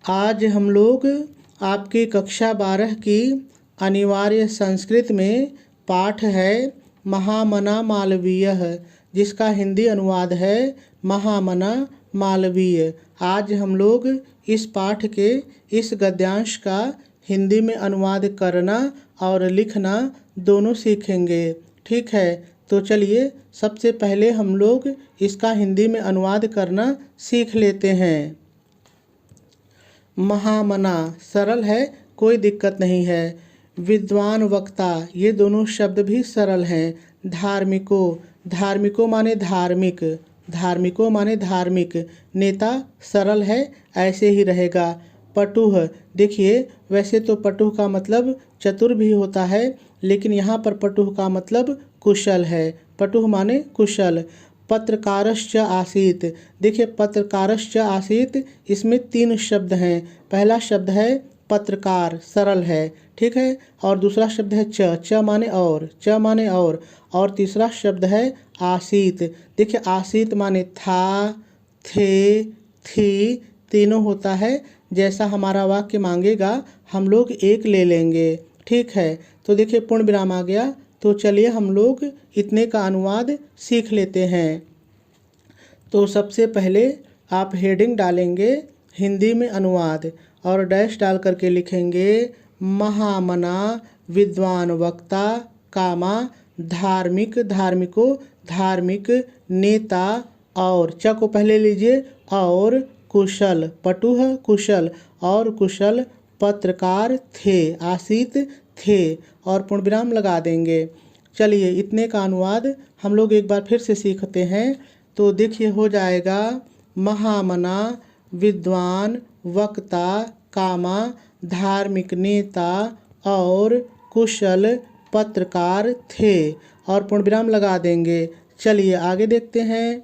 आज हम लोग आपकी कक्षा 12 की अनिवार्य संस्कृत में पाठ है महामना मालवीय, जिसका हिंदी अनुवाद है महामना मालवीय। आज हम लोग इस पाठ के इस गद्यांश का हिंदी में अनुवाद करना और लिखना दोनों सीखेंगे। ठीक है, तो चलिए सबसे पहले हम लोग इसका हिंदी में अनुवाद करना सीख लेते हैं। महामना सरल है, कोई दिक्कत नहीं है। विद्वान वक्ता, ये दोनों शब्द भी सरल हैं। धार्मिको, धार्मिको माने धार्मिक, धार्मिको माने धार्मिक। नेता सरल है, ऐसे ही रहेगा। पटुह, देखिए वैसे तो पटुह का मतलब चतुर भी होता है, लेकिन यहाँ पर पटुह का मतलब कुशल है। पटुह माने कुशल। पत्रकारश्च आसीत, देखिए पत्रकारश्च आसीत, इसमें 3 शब्द हैं। पहला शब्द है पत्रकार, सरल है, ठीक है। और दूसरा शब्द है च माने और, च माने और तीसरा शब्द है आसीत। देखिए आसीत माने था, थे, थी, तीनों होता है। जैसा हमारा वाक्य मांगेगा हम लोग एक ले लेंगे, ठीक है। तो देखिए पूर्ण विराम आ गया। तो चलिए हम लोग इतने का अनुवाद सीख लेते हैं। तो सबसे पहले आप हेडिंग डालेंगे हिंदी में अनुवाद और डैश डाल करके लिखेंगे महामना विद्वान वक्ता कामा धार्मिक, धार्मिको धार्मिक, नेता और च को पहले लीजिए और कुशल, पटुह कुशल और कुशल, पत्रकार थे, आसीत थे और पूर्ण विराम लगा देंगे। चलिए इतने का अनुवाद हम लोग एक बार फिर से सीखते हैं। तो देखिए हो जाएगा महामना विद्वान वक्ता कामा धार्मिक, नेता और कुशल पत्रकार थे और पूर्ण विराम लगा देंगे। चलिए आगे देखते हैं।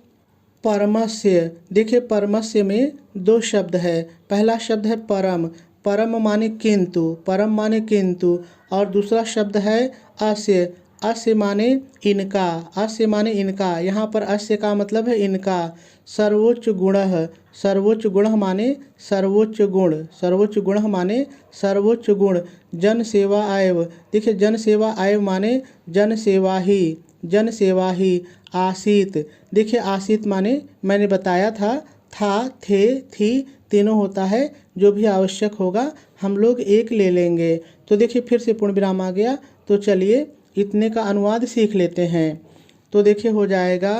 परमस्य, देखिए परमस्य में 2 शब्द है। पहला शब्द है परम, परम माने किंतु, परम माने किंतु। और दूसरा शब्द है अस्य, अस्य माने इनका, अस्य माने इनका। यहाँ पर अस्य का मतलब है इनका। सर्वोच्च गुणः, सर्वोच्च गुणः माने सर्वोच्च गुण, सर्वोच्च गुणः माने सर्वोच्च गुण। जन सेवा आयव, देखिए जन सेवा आयव माने जन सेवा ही, जन सेवा ही। आसीत, देखिए आसीत माने मैंने बताया था थे, थी, तीनों होता है। जो भी आवश्यक होगा हम लोग एक ले लेंगे। तो देखिए फिर से पूर्ण विराम आ गया। तो चलिए इतने का अनुवाद सीख लेते हैं। तो देखिए हो जाएगा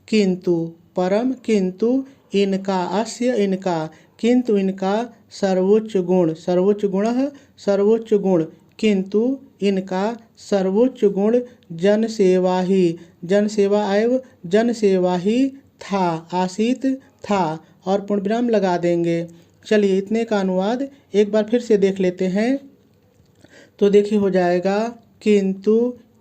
किंतु, परम किंतु इनका, अस्य इनका, किंतु इनका सर्वोच्च गुण, सर्वोच्च गुणः सर्वोच्च गुण, किंतु इनका सर्वोच्च गुण जन सेवा ही, जन सेवा एवं जन सेवा ही था, आसीत था और पूर्ण विराम लगा देंगे। चलिए इतने का अनुवाद एक बार फिर से देख लेते हैं। तो देखिए हो जाएगा किंतु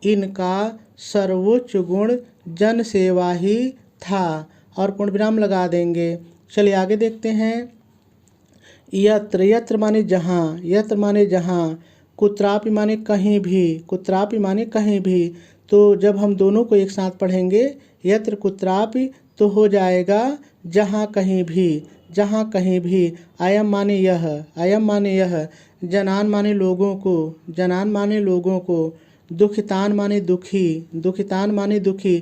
इनका सर्वोच्च गुण जन सेवा ही था और पूर्ण विराम लगा देंगे। चलिए आगे देखते हैं। यत्र, यत्र माने जहाँ, यत्र माने जहाँ। कुत्रापि माने कहीं भी, कुत्रापि माने कहीं भी। तो जब हम दोनों को एक साथ पढ़ेंगे यत्र कुत्रापि तो हो जाएगा जहाँ कहीं भी, जहाँ कहीं भी। अयम माने यह, अयम माने यह। जनान माने लोगों को, जनान माने लोगों को। दुखितान माने दुखी, दुखितान माने दुखी।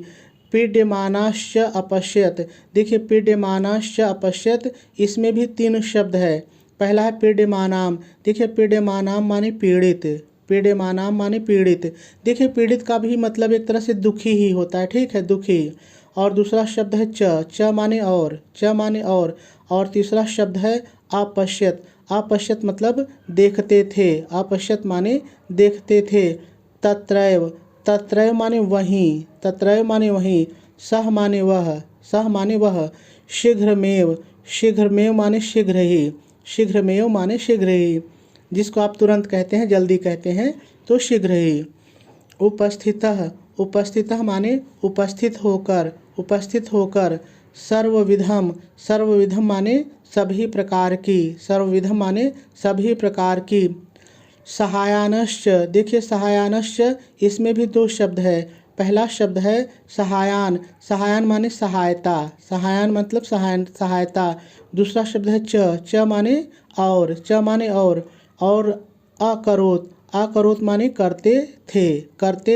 पीड्यमानाश्च अपश्यत, देखिए पीड्यमानाश्च अपश्यत, इसमें भी 3 शब्द है। पहला है पीड्यमानाम, देखिए पीड्यमानाम माने पीड़ित, पीड्यमानाम माने पीड़ित। देखिए पीड़ित का भी मतलब एक तरह से दुखी ही होता है, ठीक है, दुखी। और दूसरा शब्द है च माने और, च माने और तीसरा शब्द है अपश्यत, अपश्यत मतलब देखते थे, अपश्यत माने देखते थे। तत्रैव, तत्रैव माने वहीं, तत्रैव माने वहीं। सह माने वह, सह माने वह। शीघ्रमेव, शीघ्रमेव माने शीघ्र ही, शीघ्रमेव माने शीघ्र ही। जिसको आप तुरंत कहते हैं, जल्दी कहते हैं, तो शीघ्र ही। उपस्थितः, उपस्थितः माने उपस्थित होकर, उपस्थित होकर। सर्वविधम, सर्वविधम माने सभी प्रकार की, सर्वविधम माने सभी प्रकार की। सहायानश्च, देखिए सहायानश्च, इसमें भी 2 शब्द है। पहला शब्द है सहायान, सहायान माने सहायता, सहायान मतलब सहायता। दूसरा शब्द है च माने और, च माने और अकरोत, अकरोत माने करते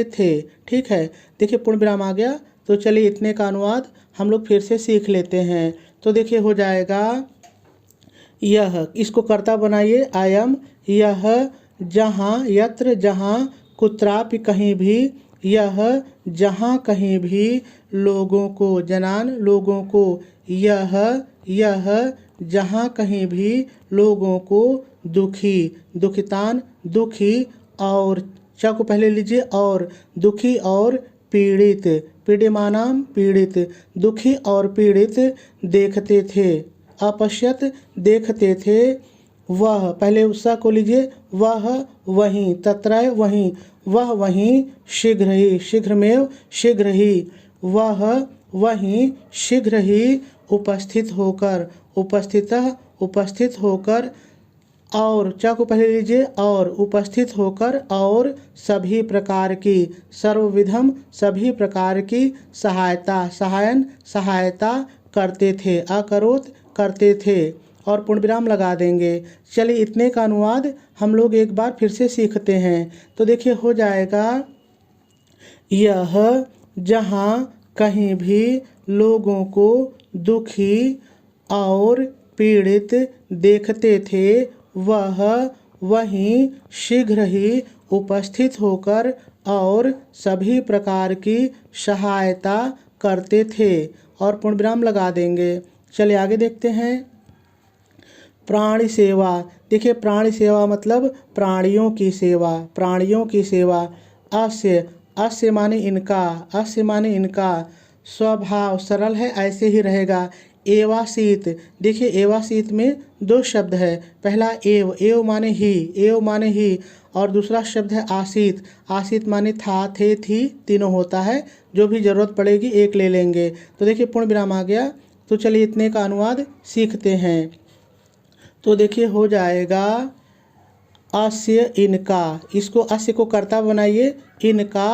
थे। ठीक है, देखिए पूर्ण विराम आ गया। तो चलिए इतने का अनुवाद हम लोग फिर से सीख लेते हैं। तो देखिए हो जाएगा यह, इसको कर्ता बनाइए अयम, यह, जहाँ, यत्र जहाँ, कुत्रापि कहीं भी, यह जहाँ कहीं भी, लोगों को जनान लोगों को, यह जहाँ कहीं भी, लोगों को, दुखी दुखितान दुखी, और च को पहले लीजिए, और दुखी और पीड़ित, पीड़िमानाम पीड़ित, दुखी और पीड़ित देखते थे। अपश्यत देखते थे। वह, पहले उषा को लीजिए, वह वहीं, तत्रय वहीं, वह वहीं, शीघ्र ही, शीघ्रमेव शीघ्र ही, वह वहीं शीघ्र ही, उपस्थित होकर, उपस्थितः उपस्थित होकर, और चा को पहले लीजिए, और उपस्थित होकर, और सभी प्रकार की, सर्वविधम सभी प्रकार की, सहायता सहायन सहायता करते थे, अकरोत करते थे, और पूर्ण विराम लगा देंगे। चलिए इतने का अनुवाद हम लोग एक बार फिर से सीखते हैं। तो देखिए हो जाएगा यह जहाँ कहीं भी लोगों को दुखी और पीड़ित देखते थे, वह वहीं शीघ्र ही उपस्थित होकर और सभी प्रकार की सहायता करते थे, और पूर्ण विराम लगा देंगे। चलिए आगे देखते हैं। प्राणी सेवा, देखिए प्राणी सेवा मतलब प्राणियों की सेवा, प्राणियों की सेवा। अस्य, अस्य माने इनका, अस्य माने इनका, स्वभाव सरल है ऐसे ही रहेगा। एवासीत, देखिए एवासीत में दो शब्द है, पहला एव माने ही, एव माने ही, और दूसरा शब्द है आसीत, आसीत माने था, थे, थी, तीनों होता है, जो भी ज़रूरत पड़ेगी एक ले लेंगे। तो देखिए पूर्ण विराम आ गया। तो चलिए इतने का अनुवाद सीखते हैं। तो देखिए हो जाएगा अस्य इनका, इसको अस्य को कर्ता बनाइए, इनका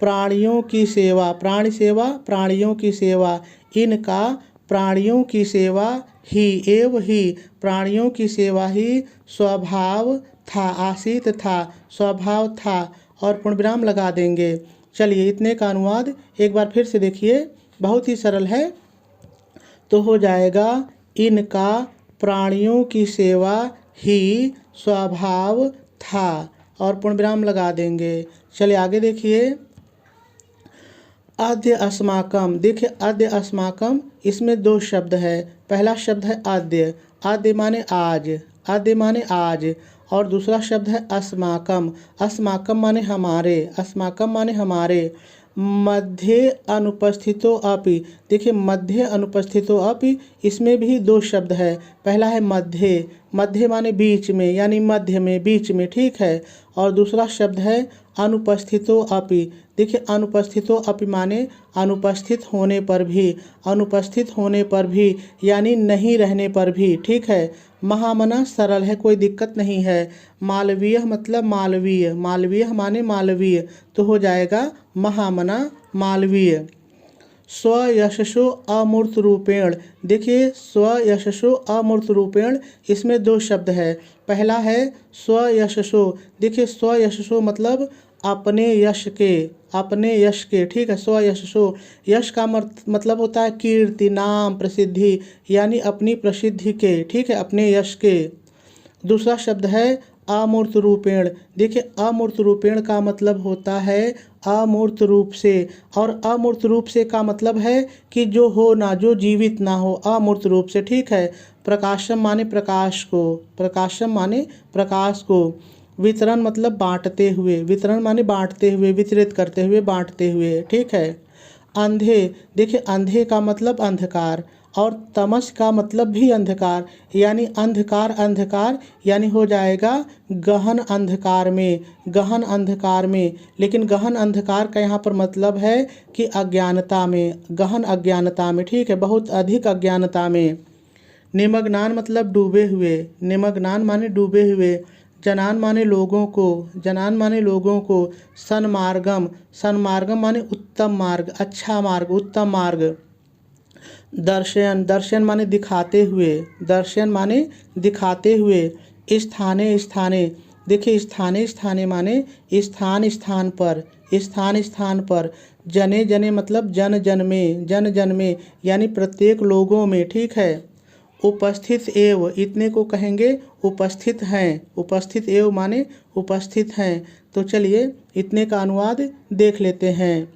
प्राणियों की सेवा, प्राणी सेवा प्राणियों की सेवा, इनका प्राणियों की सेवा ही, एव ही, प्राणियों की सेवा ही स्वभाव था, आसीत था, स्वभाव था, और पूर्ण विराम लगा देंगे। चलिए इतने का अनुवाद एक बार फिर से देखिए, बहुत ही सरल है। तो हो जाएगा इनका प्राणियों की सेवा ही स्वभाव था, और पूर्ण विराम लगा देंगे। चलिए आगे देखिए। आद्य अस्माकम, देखिए आद्य अस्माकम, इसमें दो शब्द है, पहला शब्द है आद्य, आद्य माने आज, आद्य माने आज, और दूसरा शब्द है अस्माकम, अस्माकम माने हमारे, अस्माकम माने हमारे। मध्य अनुपस्थितो अपि, देखिए मध्य अनुपस्थितो अपि, इसमें भी दो शब्द है, पहला है मध्य, मध्य माने बीच में, यानी मध्य में, बीच में, ठीक है, और दूसरा शब्द है अनुपस्थितो अपि, देखिए अनुपस्थितो अपि माने अनुपस्थित होने पर भी, अनुपस्थित होने पर भी, यानी नहीं रहने पर भी, ठीक है। महामना सरल है, कोई दिक्कत नहीं है। मालवीय मतलब मालवीय, मालवीय माने मालवीय, तो हो जाएगा महामना मालवीय। स्वयशसो अमूर्त रूपेण, देखिए स्वयशसो अमूर्त रूपेण, इसमें दो शब्द है, पहला है स्वयशसो, देखिए स्वयशसो मतलब अपने यश के, अपने यश के, ठीक है, स्वयशसो, यश का मतलब होता है कीर्ति, नाम, प्रसिद्धि, यानी अपनी प्रसिद्धि के, ठीक है, अपने यश के। दूसरा शब्द है अमूर्त रूपेण, देखिए अमूर्त रूपेण का मतलब होता है अमूर्त रूप से, और अमूर्त रूप से का मतलब है कि जो हो ना, जो जीवित ना हो, अमूर्त रूप से, ठीक है। प्रकाशम माने प्रकाश को, प्रकाशम माने प्रकाश को। वितरण मतलब बांटते हुए, वितरण माने बांटते हुए, वितरित करते हुए, बांटते हुए, ठीक है। अंधे, देखिए अंधे का मतलब अंधकार, और तमस का मतलब भी अंधकार, यानी अंधकार, अंधकार यानी हो जाएगा गहन अंधकार में, गहन अंधकार में, लेकिन गहन अंधकार का यहाँ पर मतलब है कि अज्ञानता में, गहन अज्ञानता में, ठीक है, बहुत अधिक अज्ञानता में। निमग्नान मतलब डूबे हुए, निमग्नान माने डूबे हुए। जनान माने लोगों को, जनान माने लोगों को। सन्मार्गम, सन्मार्गम माने उत्तम मार्ग, अच्छा मार्ग, उत्तम मार्ग। दर्शयन, दर्शन माने दिखाते हुए, दर्शन माने दिखाते हुए। स्थाने, स्थाने, देखिए स्थाने स्थाने माने स्थान स्थान पर, स्थान स्थान पर। जने जने मतलब जन जन में, जन जन में यानी प्रत्येक लोगों में, ठीक है। उपस्थित एव, इतने को कहेंगे उपस्थित हैं, उपस्थित एव माने उपस्थित हैं। तो चलिए इतने का अनुवाद देख लेते हैं।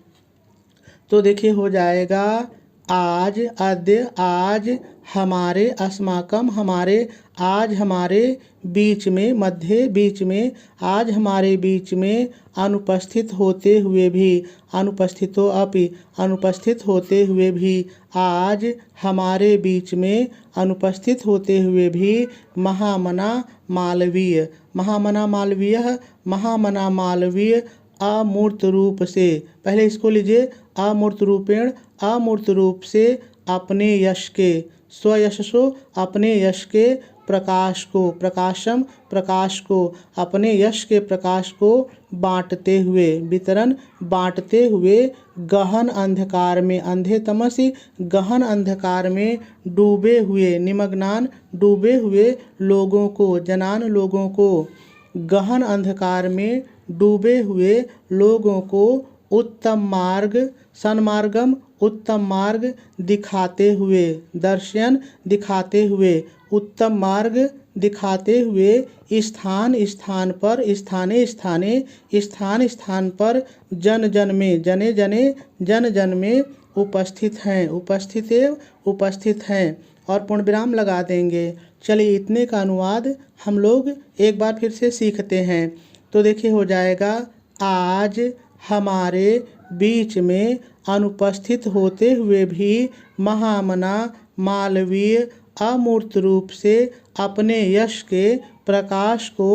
तो देखिए हो जाएगा आज, अद्य, आज, हमारे, अस्माकम, हमारे, आज हमारे, बीच में, मध्य, बीच में, आज हमारे बीच में, अनुपस्थित होते हुए भी, अनुपस्थितो अपि, अनुपस्थित होते हुए भी, आज हमारे बीच में, अनुपस्थित होते हुए भी, महामना मालवीय, महामना मालवीय, महामना मालवीय अमूर्त रूप से, पहले इसको लीजिए, अमूर्त रूपेण, अमूर्त रूप से अपने यश के, स्वयशसो, अपने यश के प्रकाश को, प्रकाशम, प्रकाश को, अपने यश के प्रकाश को बांटते हुए, वितरण बांटते हुए, गहन अंधकार में, अंधे तमसी, गहन अंधकार में डूबे हुए, निमग्नान, डूबे हुए लोगों को, जनान लोगों को, गहन अंधकार में डूबे हुए लोगों को उत्तम मार्ग, सन्मार्गम, उत्तम मार्ग दिखाते हुए, दर्शन दिखाते हुए, उत्तम मार्ग दिखाते हुए, स्थान स्थान पर, स्थाने स्थाने, स्थान स्थान पर, जन जन में, जने जने, जन जन में उपस्थित हैं, उपस्थित एवं उपस्थित हैं, और पूर्ण विराम लगा देंगे। चलिए इतने का अनुवाद हम लोग एक बार फिर से सीखते हैं। तो देखिए हो जाएगा आज हमारे बीच में अनुपस्थित होते हुए भी महामना मालवीय अमूर्त रूप से अपने यश के प्रकाश को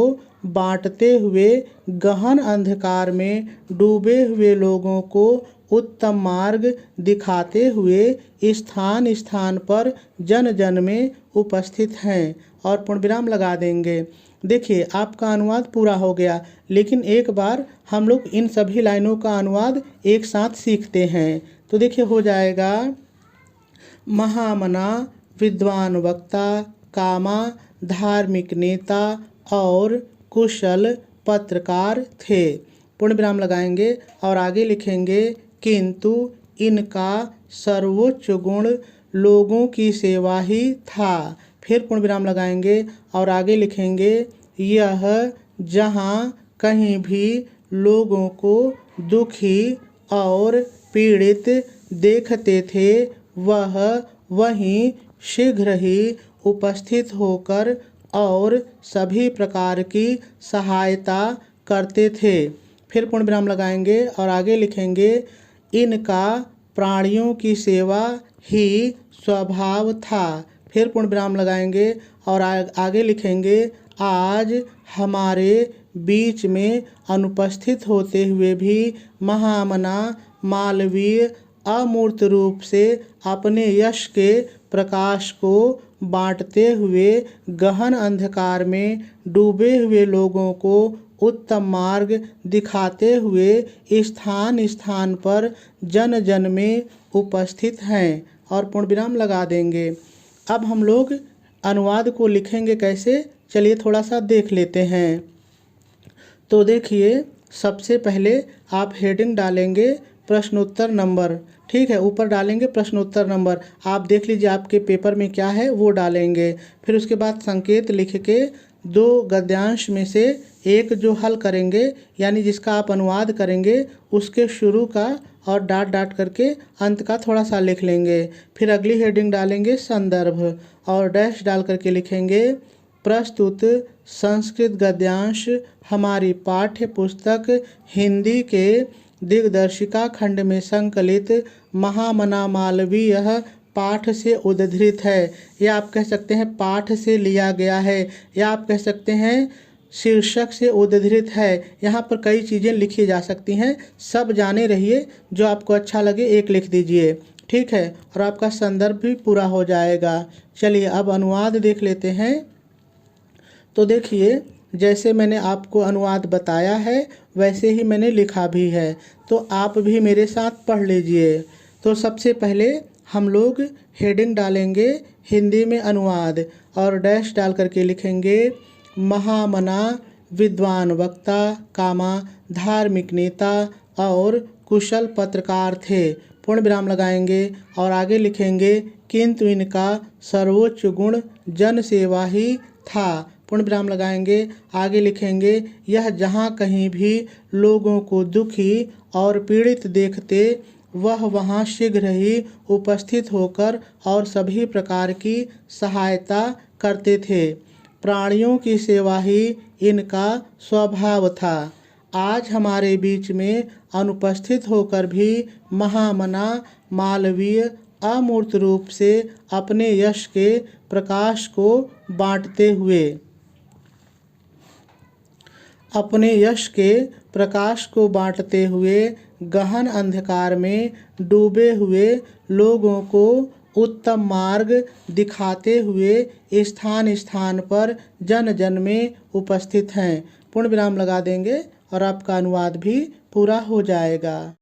बांटते हुए गहन अंधकार में डूबे हुए लोगों को उत्तम मार्ग दिखाते हुए स्थान स्थान पर जन जन में उपस्थित हैं, और पूर्ण विराम लगा देंगे। देखिए आपका अनुवाद पूरा हो गया, लेकिन एक बार हम लोग इन सभी लाइनों का अनुवाद एक साथ सीखते हैं। तो देखिए हो जाएगा महामना विद्वान वक्ता, कामा धार्मिक नेता और कुशल पत्रकार थे। पूर्ण विराम लगाएंगे और आगे लिखेंगे किंतु इनका सर्वोच्च गुण लोगों की सेवा ही था। फिर पूर्ण विराम लगाएंगे और आगे लिखेंगे यह जहाँ कहीं भी लोगों को दुखी और पीड़ित देखते थे वह वहीं शीघ्र ही उपस्थित होकर और सभी प्रकार की सहायता करते थे। फिर पूर्ण विराम लगाएंगे और आगे लिखेंगे इनका प्राणियों की सेवा ही स्वभाव था। फिर पूर्ण विराम लगाएंगे और आगे लिखेंगे आज हमारे बीच में अनुपस्थित होते हुए भी महामना मालवीय अमूर्त रूप से अपने यश के प्रकाश को बांटते हुए गहन अंधकार में डूबे हुए लोगों को उत्तम मार्ग दिखाते हुए स्थान स्थान पर जन जन में उपस्थित हैं, और पूर्ण विराम लगा देंगे। अब हम लोग अनुवाद को लिखेंगे कैसे, चलिए थोड़ा सा देख लेते हैं। तो देखिए सबसे पहले आप हेडिंग डालेंगे प्रश्नोत्तर नंबर, ठीक है, ऊपर डालेंगे प्रश्नोत्तर नंबर। आप देख लीजिए आपके पेपर में क्या है वो डालेंगे। फिर उसके बाद संकेत लिख के दो गद्यांश में से एक जो हल करेंगे यानी जिसका आप अनुवाद करेंगे उसके शुरू का और डाट डाट करके अंत का थोड़ा सा लिख लेंगे। फिर अगली हेडिंग डालेंगे संदर्भ और डैश डाल करके लिखेंगे प्रस्तुत संस्कृत गद्यांश हमारी पाठ्य पुस्तक हिंदी के दिग्दर्शिका खंड में संकलित महामना मालवीय पाठ से उद्धृत है, या आप कह सकते हैं पाठ से लिया गया है, या आप कह सकते हैं शीर्षक से उद्धृत है। यहाँ पर कई चीज़ें लिखी जा सकती हैं, सब जाने रहिए, जो आपको अच्छा लगे एक लिख दीजिए, ठीक है, और आपका संदर्भ भी पूरा हो जाएगा। चलिए अब अनुवाद देख लेते हैं। तो देखिए जैसे मैंने आपको अनुवाद बताया है वैसे ही मैंने लिखा भी है, तो आप भी मेरे साथ पढ़ लीजिए। तो सबसे पहले हम लोग हेडिंग डालेंगे हिंदी में अनुवाद और डैश डाल करके लिखेंगे महामना विद्वान वक्ता कामा धार्मिक नेता और कुशल पत्रकार थे, पूर्ण विराम लगाएंगे और आगे लिखेंगे किंतु इनका सर्वोच्च गुण जन सेवा ही था, पूर्ण विराम लगाएंगे। आगे लिखेंगे यह जहाँ कहीं भी लोगों को दुखी और पीड़ित देखते वह वहाँ शीघ्र ही उपस्थित होकर और सभी प्रकार की सहायता करते थे। प्राणियों की सेवा ही इनका स्वभाव था। आज हमारे बीच में अनुपस्थित होकर भी महामना मालवीय अमूर्त रूप से अपने यश के प्रकाश को बांटते हुए गहन अंधकार में डूबे हुए लोगों को उत्तम मार्ग दिखाते हुए स्थान स्थान पर जन जन में उपस्थित हैं, पूर्ण विराम लगा देंगे और आपका अनुवाद भी पूरा हो जाएगा।